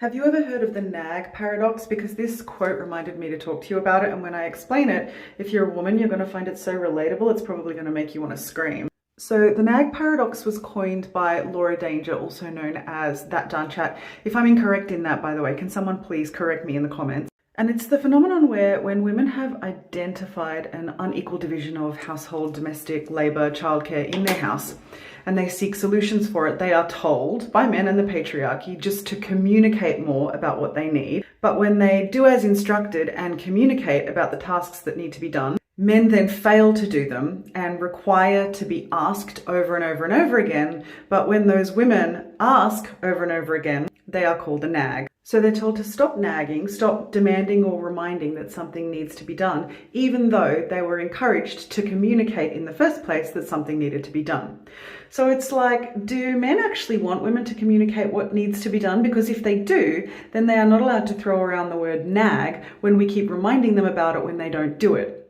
Have you ever heard of the nag paradox? Because this quote reminded me to talk to you about it, and when I explain it, if you're a woman, you're going to find it so relatable, it's probably going to make you want to scream. So the nag paradox was coined by Laura Danger, also known as That Darn Chat. If I'm incorrect in that, by the way, can someone please correct me in the comments? And it's the phenomenon where when women have identified an unequal division of household, domestic, labor, childcare in their house, and they seek solutions for it, they are told by men and the patriarchy just to communicate more about what they need. But when they do as instructed and communicate about the tasks that need to be done, men then fail to do them and require to be asked over and over and over again. But when those women ask over and over again, they are called a nag. So they're told to stop nagging, stop demanding or reminding that something needs to be done, even though they were encouraged to communicate in the first place that something needed to be done. So it's like, do men actually want women to communicate what needs to be done? Because if they do, then they are not allowed to throw around the word nag when we keep reminding them about it when they don't do it.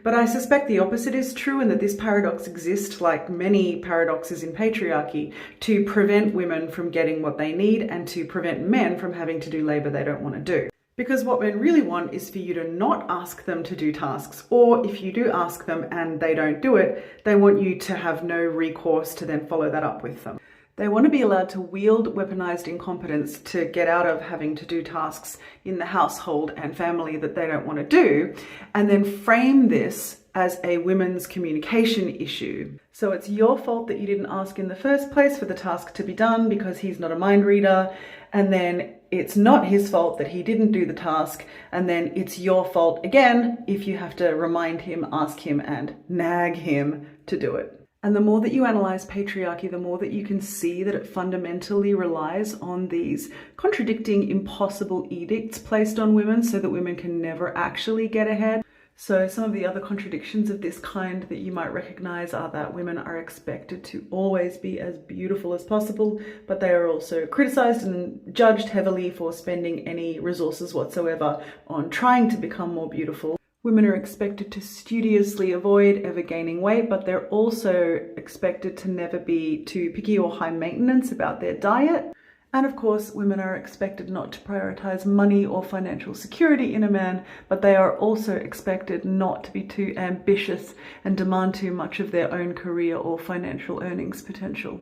But I suspect the opposite is true, and that this paradox exists, like many paradoxes in patriarchy, to prevent women from getting what they need and to prevent men from having to do labor they don't want to do. Because what men really want is for you to not ask them to do tasks, or if you do ask them and they don't do it, they want you to have no recourse to then follow that up with them. They want to be allowed to wield weaponized incompetence to get out of having to do tasks in the household and family that they don't want to do, and then frame this as a women's communication issue. So it's your fault that you didn't ask in the first place for the task to be done because he's not a mind reader, and then it's not his fault that he didn't do the task, and then it's your fault again if you have to remind him, ask him, and nag him to do it. And the more that you analyze patriarchy, the more that you can see that it fundamentally relies on these contradicting, impossible edicts placed on women so that women can never actually get ahead. So some of the other contradictions of this kind that you might recognize are that women are expected to always be as beautiful as possible, but they are also criticized and judged heavily for spending any resources whatsoever on trying to become more beautiful. Women are expected to studiously avoid ever gaining weight, but they're also expected to never be too picky or high maintenance about their diet. And of course, women are expected not to prioritize money or financial security in a man, but they are also expected not to be too ambitious and demand too much of their own career or financial earnings potential.